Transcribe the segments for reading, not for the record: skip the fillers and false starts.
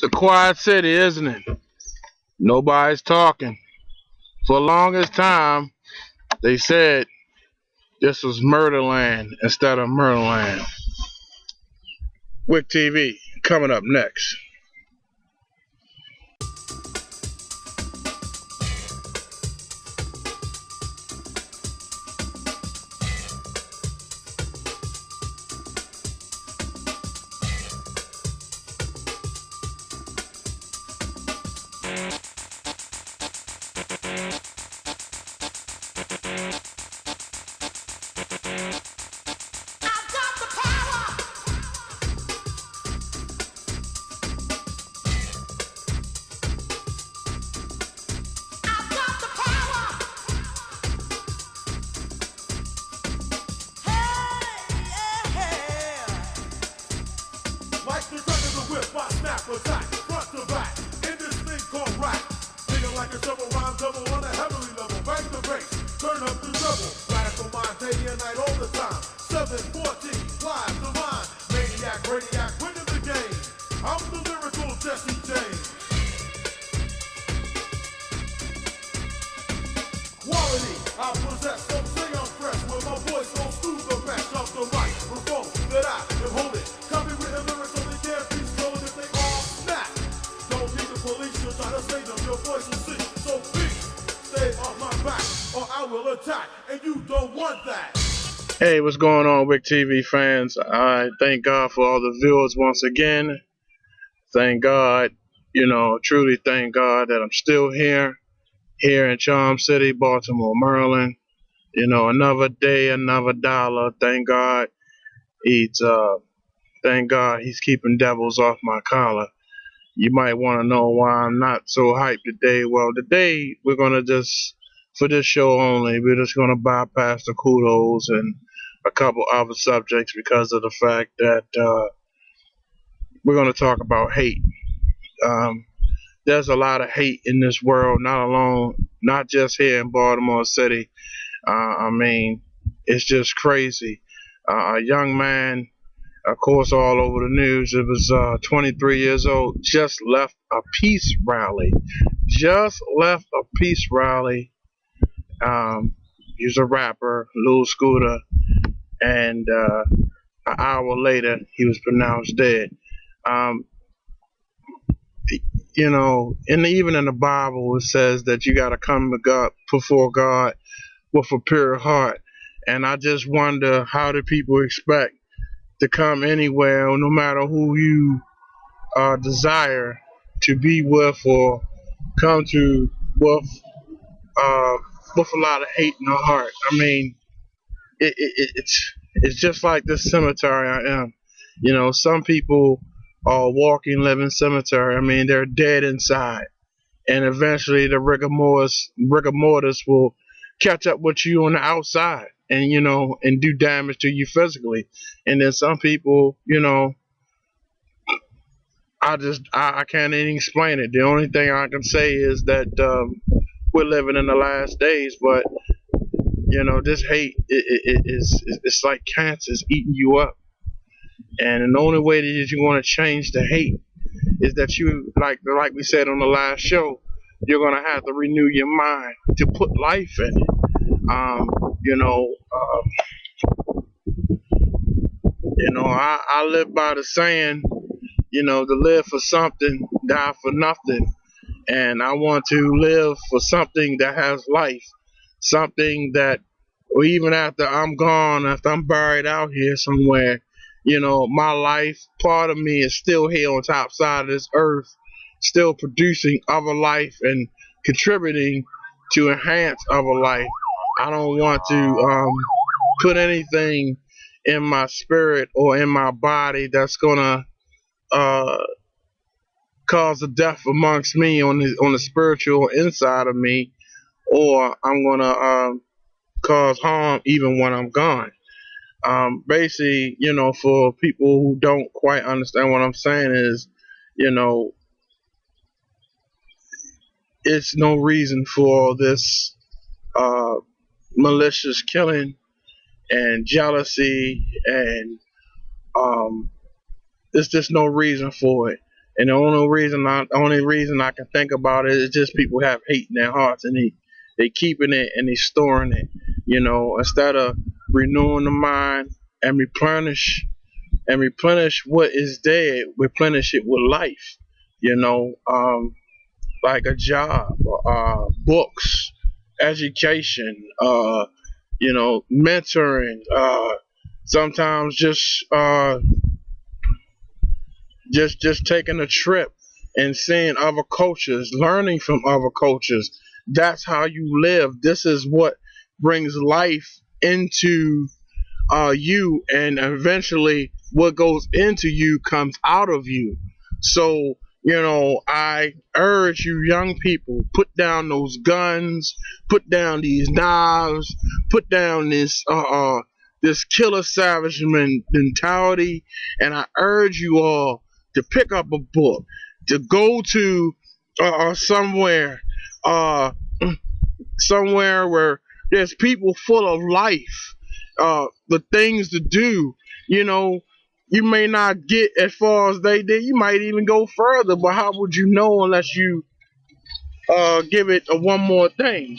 a quiet city, isn't it? Nobody's talking. For the longest time, they said this was Murderland instead of Murderland. Wick TV coming up next. Hey, what's going on, Wick TV fans? I thank God for all the viewers once again. Thank God, truly thank God that I'm still here in Charm City, Baltimore, Maryland. Another day, another dollar. Thank God thank God he's keeping devils off my collar. You might want to know why I'm not so hyped today. Well, today we're gonna for this show only, we're just gonna bypass the kudos and a couple other subjects because of the fact that we're gonna talk about hate. There's a lot of hate in this world, not just here in Baltimore City. It's just crazy. A young man, of course, all over the news. It was 23 years old, just left a peace rally. He's a rapper, Lil Scooter, and an hour later, he was pronounced dead. Um, and even in the Bible, it says that you got to come to God, before God, with a pure heart. And I just wonder, how do people expect to come anywhere, no matter who you desire to be with, or come to uh, with a lot of hate in the heart? I mean, it's just like this cemetery I am. Some people are walking, living cemetery. I mean, they're dead inside, and eventually the rigor mortis will catch up with you on the outside, and and do damage to you physically. And then some people, I can't even explain it. The only thing I can say is that we're living in the last days, but this hate it's like cancer is eating you up. And the only way that you're going to change the hate is that you, like we said on the last show, you're going to have to renew your mind to put life in it. Um, you know, um, I live by the saying, to live for something, die for nothing. And I want to live for something that has life, something that, or even after I'm gone, after I'm buried out here somewhere, my life, part of me is still here on top side of this earth, still producing other life and contributing to enhance other life. I don't want to put anything in my spirit or in my body that's gonna uh, cause a death amongst me on the spiritual inside of me, or I'm gonna cause harm even when I'm gone. Basically, for people who don't quite understand what I'm saying is, you know, it's no reason for this uh, malicious killing and jealousy, and there's just no reason for it. And the only reason I can think about it is just people have hate in their hearts, and they keeping it and they storing it. Instead of renewing the mind and replenish what is dead, replenish it with life. You know, like a job, books, education, mentoring. Sometimes just taking a trip and seeing other cultures, learning from other cultures. That's how you live. This is what brings life into you, and eventually what goes into you comes out of you. So, I urge you young people, put down those guns, put down these knives, put down this killer savage mentality, and I urge you all to pick up a book, to go to somewhere, uh, somewhere where there's people full of life, the things to do. You know, you may not get as far as they did. You might even go further, but how would you know unless you give it a one more thing?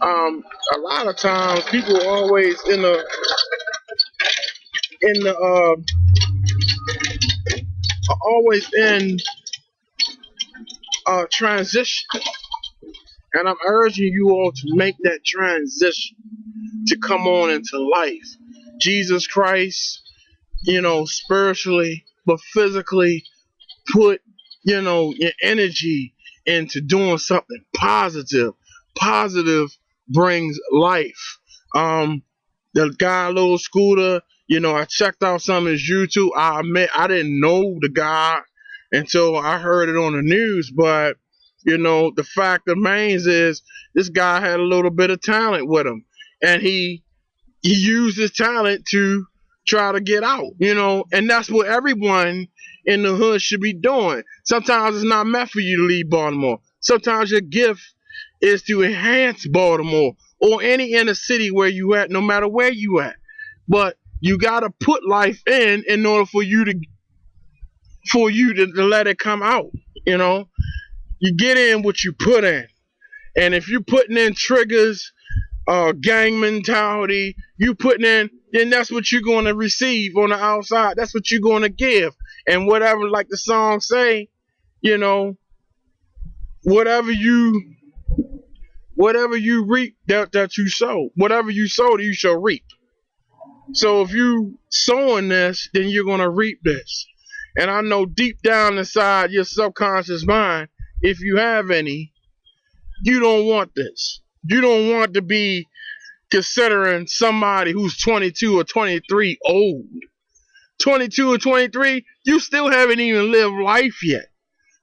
A lot of times, people are always always in transition, and I'm urging you all to make that transition to come on into life. Jesus Christ, spiritually, but physically, put, your energy into doing something positive. Positive brings life. The guy, little scooter, I checked out some of his YouTube. I admit I didn't know the guy until I heard it on the news, but the fact remains is this guy had a little bit of talent with him, and he used his talent to try to get out, and that's what everyone in the hood should be doing. Sometimes it's not meant for you to leave Baltimore. Sometimes your gift is to enhance Baltimore or any inner city where you at, no matter where you at. But you gotta put life in order for you to let it come out. You get in what you put in, and if you're putting in triggers, gang mentality, you putting in, then that's what you're going to receive on the outside. That's what you're going to give. And whatever, like the song say, you know, whatever you reap, that you sow. Whatever you sow, you shall reap. So if you sowing this, then you're going to reap this. And I know deep down inside your subconscious mind, if you have any, you don't want this. You don't want to be considering somebody who's 22 or 23 old. 22 or 23, you still haven't even lived life yet.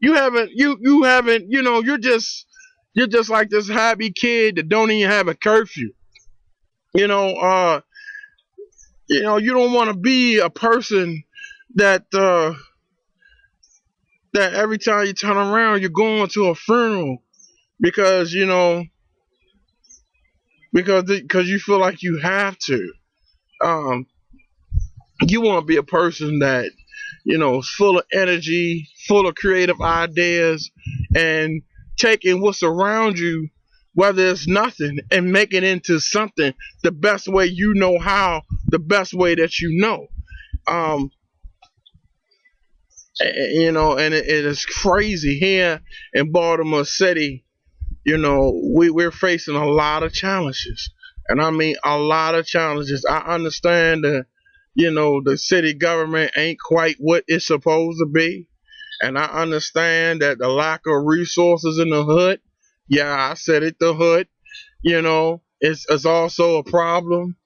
You haven't, you're just like this happy kid that don't even have a curfew. You don't want to be a person that that every time you turn around, you're going to a funeral because because you feel like you have to. Um, you want to be a person that is full of energy, full of creative ideas, and taking what's around you, whether it's nothing, and make it into something the best way you know how, the best way that you know. Um, and it is crazy here in Baltimore City. We're facing a lot of challenges, and I mean a lot of challenges. I understand that the city government ain't quite what it's supposed to be, and I understand that the lack of resources in the hood. Yeah, I said it, the hood. It's also a problem,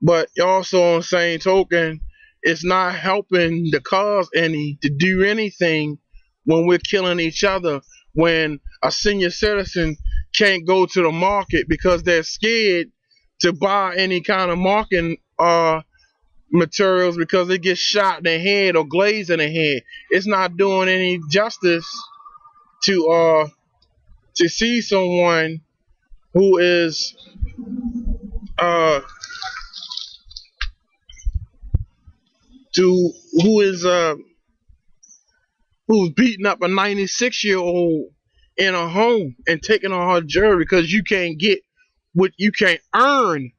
but also on the same token, it's not helping the cause any to do anything when we're killing each other. When a senior citizen can't go to the market because they're scared to buy any kind of marketing materials because they get shot in the head or glazed in the head. It's not doing any justice to see someone who is uh to who is who's beating up a 96-year-old in a home and taking on her jewelry because you can't get what you can't earn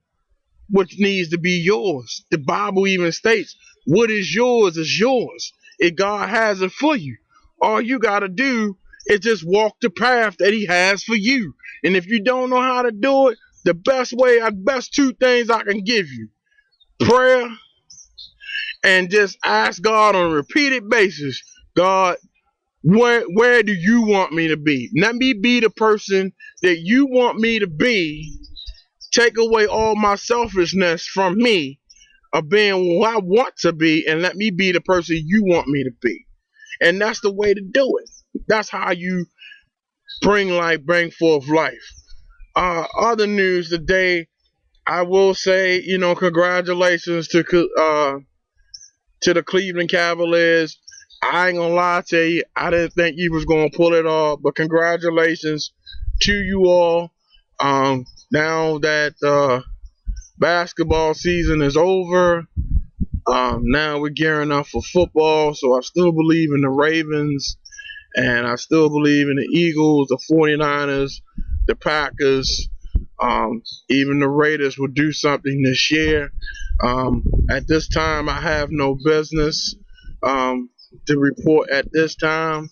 what needs to be yours. The Bible even states, what is yours is yours. If God has it for you, all you got to do is just walk the path that he has for you. And if you don't know how to do it, the best two things I can give you, prayer and just ask God on a repeated basis, God, where do you want me to be? Let me be the person that you want me to be. Take away all my selfishness from me of being who I want to be, and let me be the person you want me to be. And that's the way to do it. That's how you bring forth life. Other news today, I will say, congratulations to the Cleveland Cavaliers. I ain't gonna lie to you, I didn't think you was gonna pull it off, but congratulations to you all. Now that basketball season is over, now we're gearing up for football, so I still believe in the Ravens, and I still believe in the Eagles, the 49ers, the Packers, even the Raiders will do something this year. At this time, I have no business to report at this time,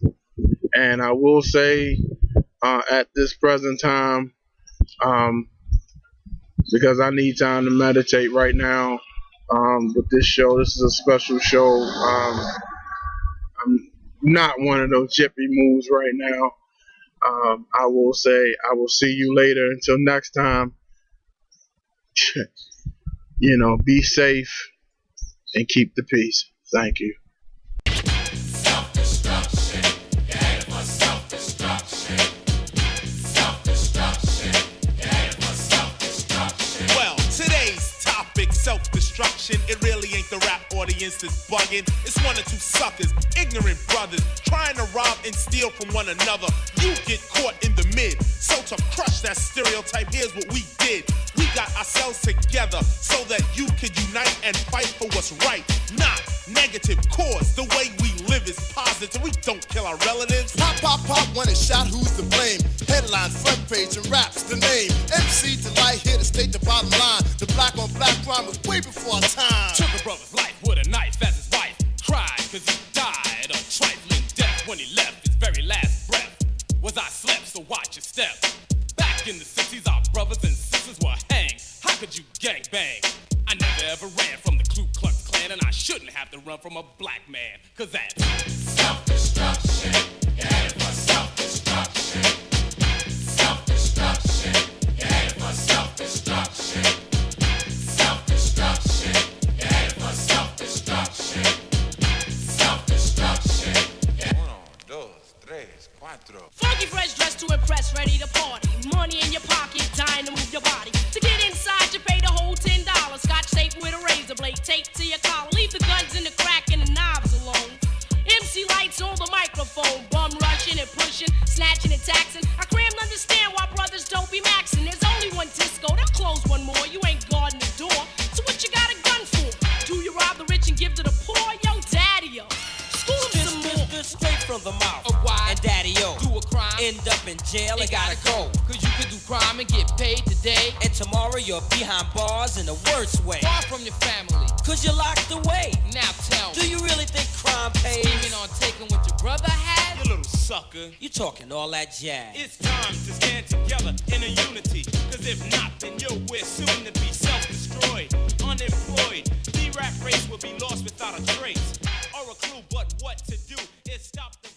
and I will say at this present time, because I need time to meditate right now with this show. This is a special show. I'm not one of those jippy moves right now. I will say I will see you later. Until next time, be safe and keep the peace. Thank you. Self-destruction. You're headed for self-destruction. Self-destruction. You're headed for self-destruction. Well, today's topic, self-destruction. It really ain't the rap audience that's bugging. It's one or two suckers, ignorant brothers, trying to rob and steal from one another. You get caught in the mid. So to crush that stereotype, here's what we did. We got ourselves together so that you can unite and fight for what's right, not negative. Cause the way we live is positive. We don't kill our relatives. Pop, pop, pop, when it's shot, who's to blame? Headline, front page, and raps the name. MC Delight here to state the bottom line. The black on black crime was way before our time. Took a brother's life with a knife as his wife cried cause he died a trifling death when he left his very last breath. Was I slept, so watch your step. Back in the 60s, our brothers and sisters were hanged. How could you gang bang? I never ever ran from the Ku Klux Klan, and I shouldn't have to run from a black man, cause that's Self-destruction. You're headed for self-destruction. Self-destruction. You're headed for self-destruction. Self-destruction. You're headed for self-destruction. Self-destruction. Uno, dos, tres, cuatro. Funky fresh dressed to impress, ready to party. Money in your pocket, dying to move your body. To get inside, you pay the whole $10. Scotch tape with a razor blade taped to your collar. Leave the guns in the crack and the knobs alone. MC lights on the microphone, bum rushing and pushing, snatching and taxing. I cram to understand why brothers don't be maxing. There's only one disco, they'll close one more. You ain't guarding the door, so what you got a gun for? Do you rob the rich and give to the poor? Yo, daddy-o, school them some more. This straight from the mouth. Why? And daddy-o, Do a crime end up in jail and gotta go. Cause you could do crime and get paid today. And tomorrow you're behind bars in the worst way. Far from your family. Cause you're locked away. Now tell Do me, you really think crime pays? scheming on taking what your brother had? You little sucker. You talking all that jazz. It's time to stand together in a unity. Cause if not, then we're soon to be self-destroyed, unemployed. The rap race will be lost without a trace or a clue, but what to do is stop the